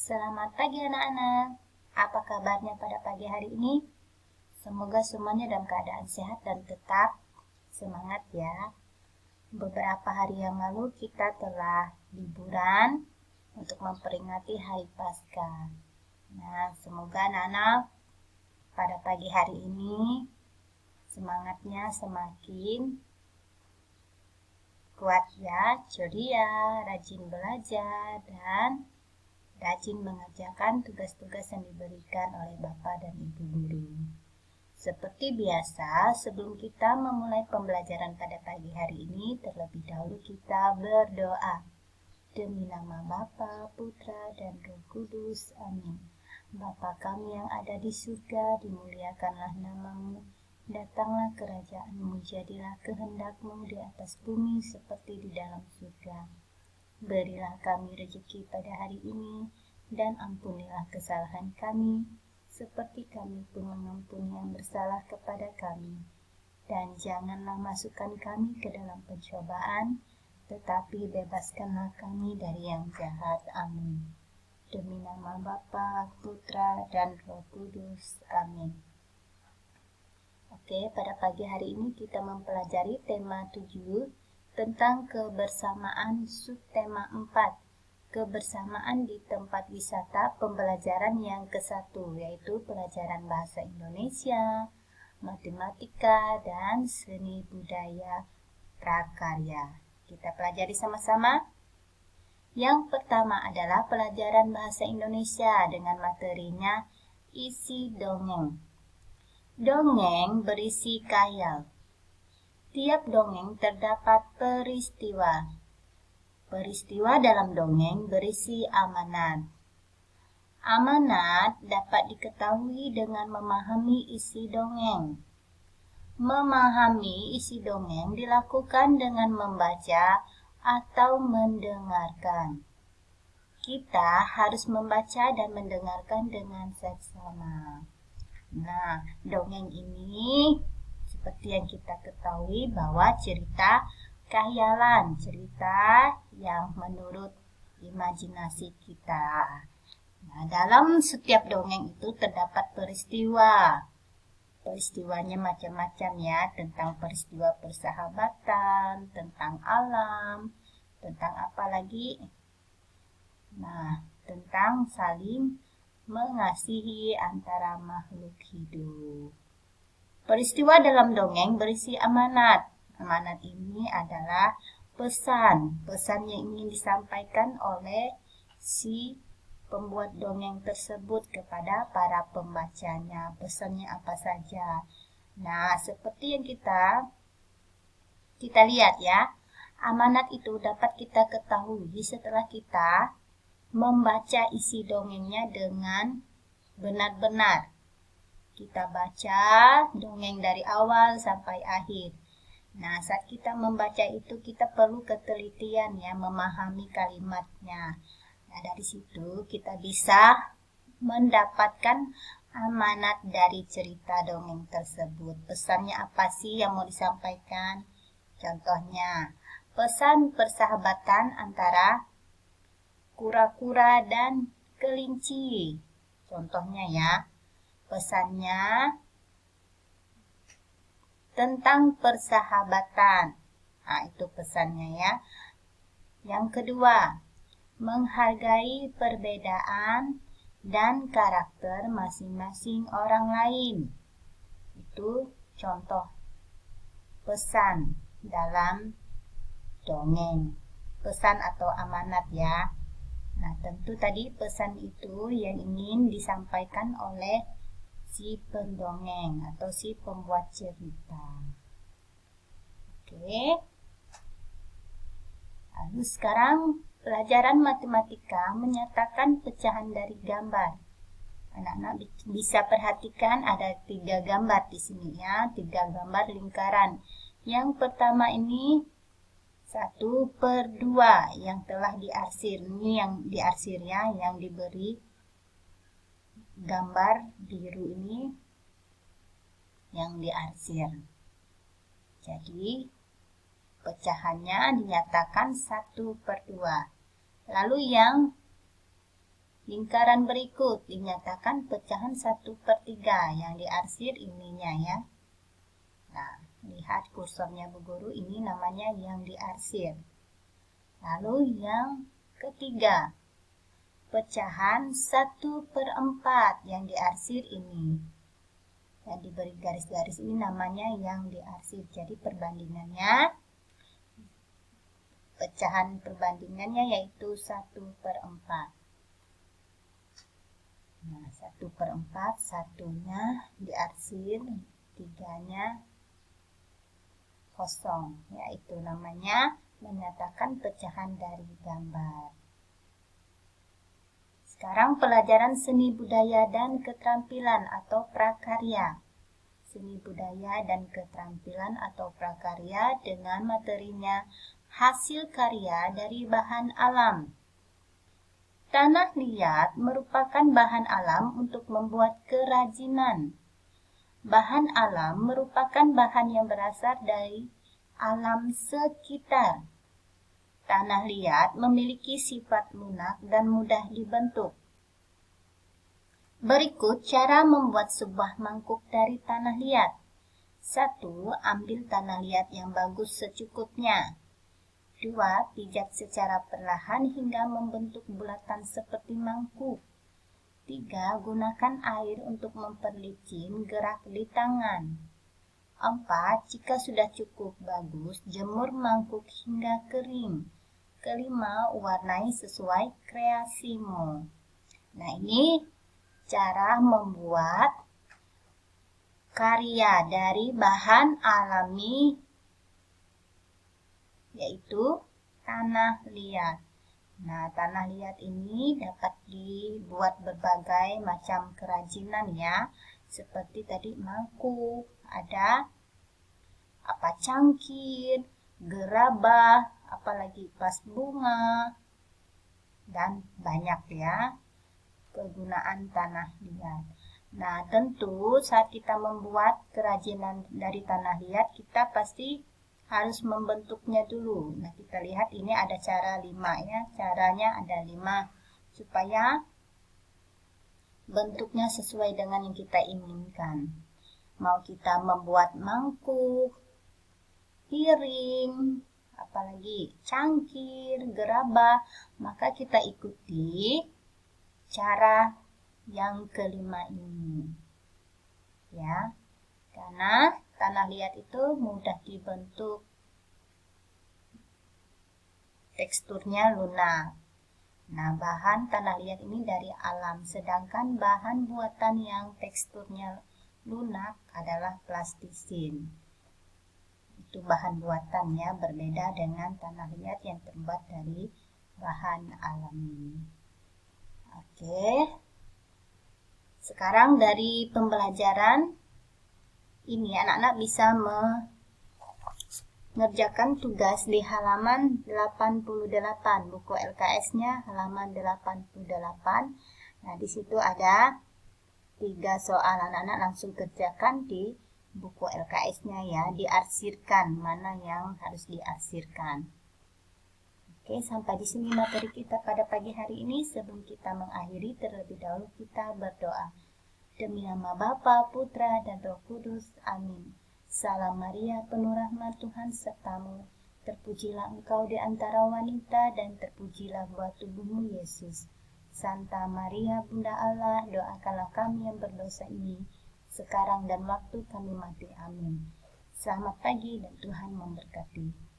Selamat pagi anak-anak. Apa kabarnya pada pagi hari ini? Semoga semuanya dalam keadaan sehat dan tetap semangat ya. Beberapa hari yang lalu kita telah liburan untuk memperingati Hari Paskah. Nah, semoga anak-anak pada pagi hari ini semangatnya semakin kuat ya, ceria, rajin belajar, dan rajin mengerjakan tugas-tugas yang diberikan oleh Bapak dan Ibu guru. Seperti biasa, sebelum kita memulai pembelajaran pada pagi hari ini, terlebih dahulu kita berdoa. Demi nama Bapa, Putra, dan Roh Kudus. Amin. Bapa kami yang ada di surga, dimuliakanlah namamu. Datanglah kerajaanmu, jadilah kehendakmu di atas bumi seperti di dalam surga. Berilah kami rezeki pada hari ini, dan ampunilah kesalahan kami, seperti kami pun mengampuni yang bersalah kepada kami. Dan janganlah masukkan kami ke dalam pencobaan, tetapi bebaskanlah kami dari yang jahat. Amin. Demi nama Bapa, Putra, dan Roh Kudus. Amin. Oke, pada pagi hari ini kita mempelajari tema 7 tentang kebersamaan, subtema 4. Kebersamaan di tempat wisata, pembelajaran yang ke-1, yaitu pelajaran bahasa Indonesia, matematika, dan seni budaya prakarya. Kita pelajari sama-sama. Yang pertama adalah pelajaran bahasa Indonesia dengan materinya isi dongeng. Dongeng berisi khayal. Tiap dongeng terdapat peristiwa. Peristiwa dalam dongeng berisi amanat. Amanat dapat diketahui dengan memahami isi dongeng. Memahami isi dongeng dilakukan dengan membaca atau mendengarkan. Kita harus membaca dan mendengarkan dengan seksama. Nah, dongeng ini seperti yang kita ketahui bahwa cerita khayalan, cerita yang menurut imajinasi kita. Nah, dalam setiap dongeng itu terdapat peristiwa. Peristiwanya macam-macam ya, tentang peristiwa persahabatan, tentang alam, tentang apa lagi? Nah, tentang saling mengasihi antara makhluk hidup. Peristiwa dalam dongeng berisi amanat. Amanat ini adalah pesan yang ingin disampaikan oleh si pembuat dongeng tersebut kepada para pembacanya. Pesannya apa saja? Nah, seperti yang kita lihat ya, amanat itu dapat kita ketahui setelah kita membaca isi dongengnya dengan benar-benar. Kita baca dongeng dari awal sampai akhir. Nah, saat kita membaca itu kita perlu ketelitian ya, memahami kalimatnya. Nah, dari situ kita bisa mendapatkan amanat dari cerita dongeng tersebut. Pesannya apa sih yang mau disampaikan? Contohnya, pesan persahabatan antara kura-kura dan kelinci. Contohnya ya, pesannya tentang persahabatan. Nah, itu pesannya ya. Yang kedua, menghargai perbedaan dan karakter masing-masing orang lain. Itu contoh pesan dalam dongeng. Pesan atau amanat ya. Nah, tentu tadi pesan itu yang ingin disampaikan oleh si pendongeng atau si pembuat cerita. Oke. Lalu sekarang pelajaran matematika menyatakan pecahan dari gambar. Anak-anak bisa perhatikan ada 3 gambar di sini ya, 3 gambar lingkaran. Yang pertama ini 1/2 yang telah diarsir. Ini yang diarsir ya, yang diberi gambar biru ini yang diarsir. Jadi pecahannya dinyatakan 1/2. Lalu yang Lingkaran berikut dinyatakan pecahan 1/3 yang diarsir ininya ya. Nah, lihat kursornya Bu Guru, ini namanya yang diarsir. Lalu yang ketiga, pecahan 1/4 yang diarsir ini. Yang diberi garis-garis ini namanya yang diarsir. Jadi perbandingannya, pecahan perbandingannya yaitu 1/4. Nah, 1/4, satunya diarsir, tiganya kosong, yaitu namanya menyatakan pecahan dari gambar. Sekarang pelajaran seni budaya dan keterampilan atau prakarya. Seni budaya dan keterampilan atau prakarya dengan materinya hasil karya dari bahan alam. Tanah liat merupakan bahan alam untuk membuat kerajinan. Bahan alam merupakan bahan yang berasal dari alam sekitar. Tanah liat memiliki sifat lunak dan mudah dibentuk. Berikut cara membuat sebuah mangkuk dari tanah liat. 1. Ambil tanah liat yang bagus secukupnya. 2. Pijat secara perlahan hingga membentuk bulatan seperti mangkuk. 3. Gunakan air untuk memperlicin gerak di tangan. 4. Jika sudah cukup bagus, jemur mangkuk hingga kering. 5. Warnai sesuai kreasimu. Nah, ini cara membuat karya dari bahan alami, yaitu tanah liat. Nah, tanah liat ini dapat dibuat berbagai macam kerajinan ya. Seperti tadi mangkuk, ada cangkir, gerabah, apalagi vas bunga, dan banyak ya kegunaan tanah liat. Nah, tentu saat kita membuat kerajinan dari tanah liat, kita pasti harus membentuknya dulu. Nah, kita lihat ini ada cara 5 ya. Caranya ada 5 supaya bentuknya sesuai dengan yang kita inginkan. Mau kita membuat mangkuk, piring, apalagi cangkir, gerabah, maka kita ikuti cara yang kelima ini. Ya. Karena tanah liat itu mudah dibentuk. Teksturnya lunak. Nah, bahan tanah liat ini dari alam, sedangkan bahan buatan yang teksturnya lunak adalah plastisin. Itu bahan buatannya berbeda dengan tanah liat yang terbuat dari bahan alami. Oke. Sekarang dari pembelajaran ini anak-anak bisa mengerjakan tugas di halaman 88, buku LKS-nya halaman 88. Nah, di situ ada 3 soal, anak-anak langsung kerjakan di buku LKS-nya ya, diarsirkan mana yang harus diarsirkan. Oke, sampai di sini materi kita pada pagi hari ini. Sebelum kita mengakhiri, terlebih dahulu kita berdoa. Demi nama Bapa, Putra, dan Roh Kudus. Amin. Salam Maria, penuh rahmat Tuhan sertamu. Terpujilah engkau di antara wanita, dan terpujilah buah tubuhmu, Yesus. Santa Maria, Bunda Allah, doakanlah kami yang berdosa ini, sekarang dan waktu kami mati. Amin. Selamat pagi dan Tuhan memberkati.